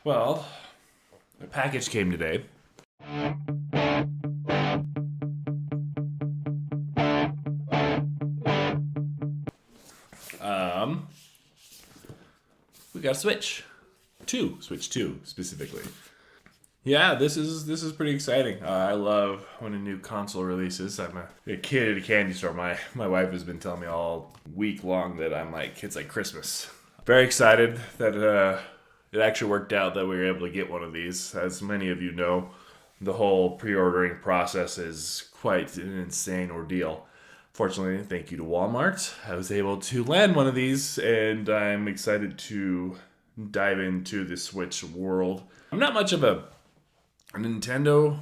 Well, a package came today. Um, we got a Switch 2 specifically. Yeah, this is pretty exciting. I love when a new console releases. I'm a kid at a candy store. My wife has been telling me all week long that I'm like it's like Christmas. Very excited that it actually worked out that we were able to get one of these. As many of you know, the whole pre-ordering process is quite an insane ordeal. Fortunately, thank you to Walmart, I was able to land one of these, and I'm excited to dive into the Switch world. I'm not much of a Nintendo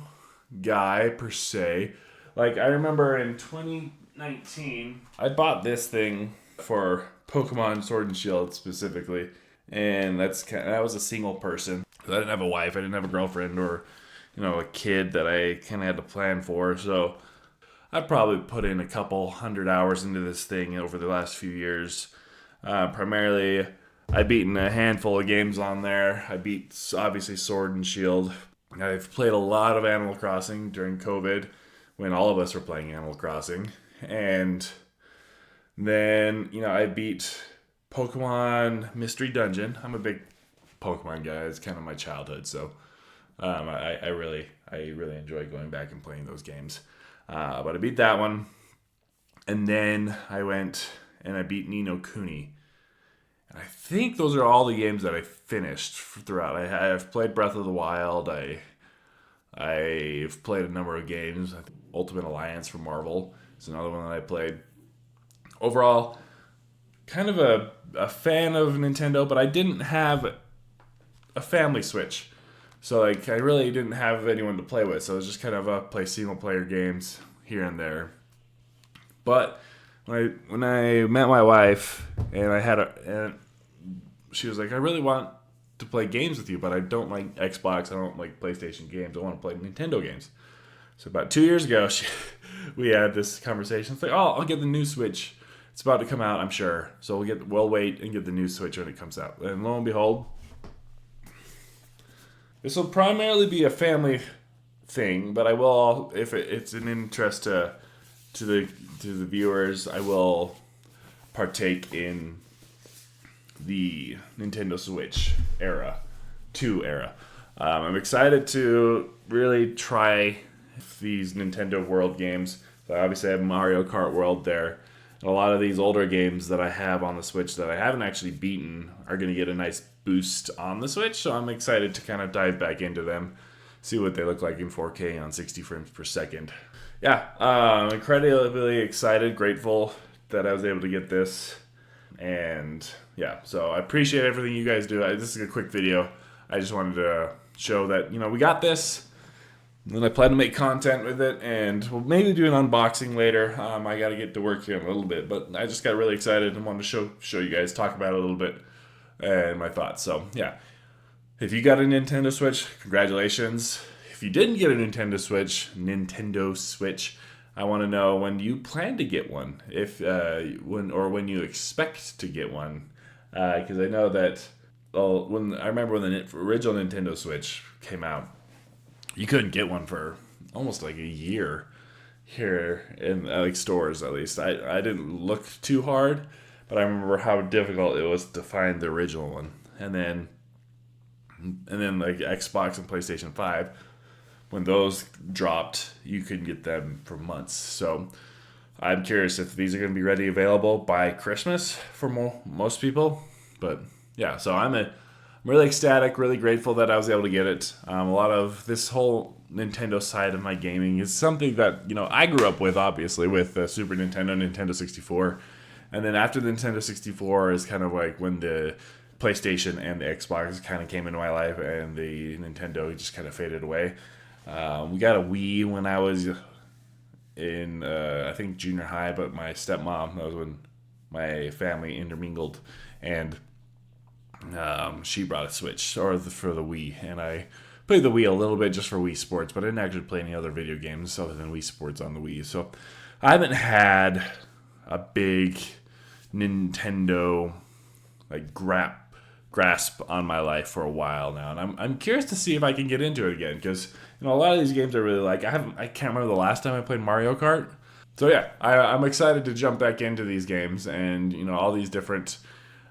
guy per se. Like I remember in 2019, I bought this thing for Pokemon Sword and Shield specifically, and that was a single person. I didn't have a wife, I didn't have a girlfriend, or a kid that I kind of had to plan for. So I probably put in a couple 100 hours into this thing over the last few years. Primarily, I've beaten a handful of games on there. I beat obviously Sword and Shield. I've played a lot of Animal Crossing during COVID when all of us were playing Animal Crossing. And then, I beat Pokemon Mystery Dungeon. I'm a big Pokemon guy. It's kind of my childhood. So I really enjoy going back and playing those games. But I beat that one. And then I went and I beat Ni no Kuni. I think those are all the games that I finished throughout. I've played Breath of the Wild. I've played a number of games. Ultimate Alliance from Marvel is another one that I played. Overall, kind of a fan of Nintendo, but I didn't have a family Switch. So I really didn't have anyone to play with. So it was just kind of play single player games here and there. But when I met my wife and she was like, I really want to play games with you, but I don't like Xbox. I don't like PlayStation games. I want to play Nintendo games. So about 2 years ago, we had this conversation. It's like, oh, I'll get the new Switch. It's about to come out, I'm sure. So we'll wait and get the new Switch when it comes out. And lo and behold, this will primarily be a family thing, but I will, if it's an interest to the viewers, I will partake in the Nintendo Switch era, 2 era. I'm excited to really try these Nintendo World games. So obviously I have Mario Kart World there. And a lot of these older games that I have on the Switch that I haven't actually beaten are going to get a nice boost on the Switch. So I'm excited to kind of dive back into them, see what they look like in 4K on 60 frames per second. Yeah, I'm incredibly excited, grateful that I was able to get this. And yeah, so I appreciate everything you guys do. This is a quick video. I just wanted to show that, we got this. And I plan to make content with it, and we'll maybe do an unboxing later. I got to get to work here in a little bit, but I just got really excited and wanted to show you guys, talk about it a little bit, and my thoughts. So yeah, if you got a Nintendo Switch, congratulations. If you didn't get a Nintendo Switch, I want to know when you plan to get one, when you expect to get one, because I know that I remember when the original Nintendo Switch came out, you couldn't get one for almost like a year here in stores. At least I didn't look too hard, but I remember how difficult it was to find the original one, and then like Xbox and PlayStation 5. When those dropped, you could get them for months. So I'm curious if these are going to be available by Christmas for most people. But yeah, so I'm really ecstatic, really grateful that I was able to get it. A lot of this whole Nintendo side of my gaming is something that I grew up with, obviously, with Super Nintendo, Nintendo 64. And then after the Nintendo 64 is kind of like when the PlayStation and the Xbox kind of came into my life, and the Nintendo just kind of faded away. We got a Wii when I was in, I think, junior high, but my stepmom, that was when my family intermingled, and she brought a Switch for the Wii, and I played the Wii a little bit just for Wii Sports, but I didn't actually play any other video games other than Wii Sports on the Wii. So I haven't had a big Nintendo like grasp on my life for a while now, and I'm curious to see if I can get into it again, because a lot of these games I really like. I can't remember the last time I played Mario Kart. So yeah, I'm excited to jump back into these games, and all these different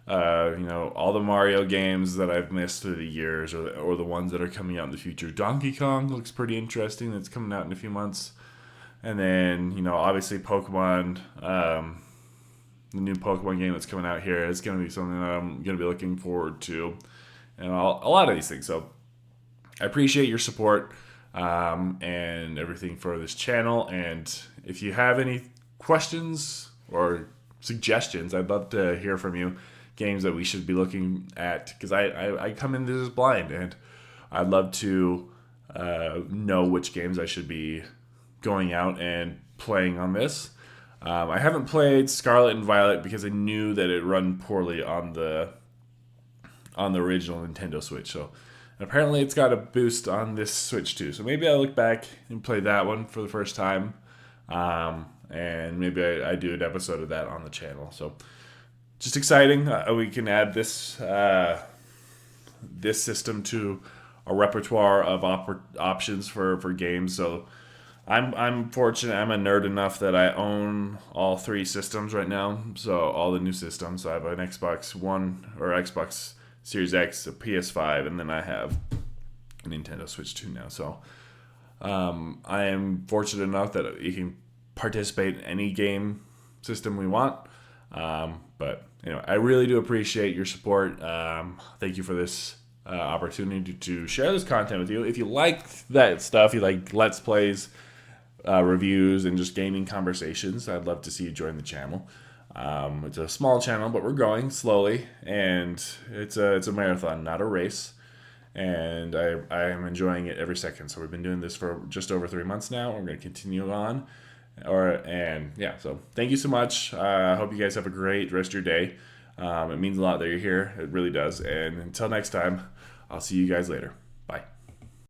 all the Mario games that I've missed through the years, or the ones that are coming out in the future. Donkey Kong looks pretty interesting. That's coming out in a few months. And then, obviously Pokemon, the new Pokemon game that's coming out here is going to be something that I'm going to be looking forward to. And a lot of these things. So I appreciate your support and everything for this channel. And if you have any questions or suggestions, I'd love to hear from you. Games that we should be looking at, because I come into this blind, and I'd love to know which games I should be going out and playing on this. I haven't played Scarlet and Violet because I knew that it run poorly on the original Nintendo Switch. So apparently it's got a boost on this Switch too. So maybe I'll look back and play that one for the first time, and maybe I do an episode of that on the channel. So just exciting. We can add this system to a repertoire of options for games. So I'm fortunate. I'm a nerd enough that I own all 3 systems right now. So all the new systems. So I have an Xbox One or Xbox Series X, a PS5, and then I have a Nintendo Switch 2 now. So I am fortunate enough that you can participate in any game system we want. But I really do appreciate your support. Thank you for this opportunity to share this content with you. If you like that stuff, you like Let's Plays, reviews, and just gaming conversations, I'd love to see you join the channel. It's a small channel, but we're going slowly, and it's a marathon, not a race. And I am enjoying it every second. So we've been doing this for just over 3 months now. We're going to continue on. So thank you so much. I hope you guys have a great rest of your day. It means a lot that you're here. It really does. And until next time, I'll see you guys later. Bye.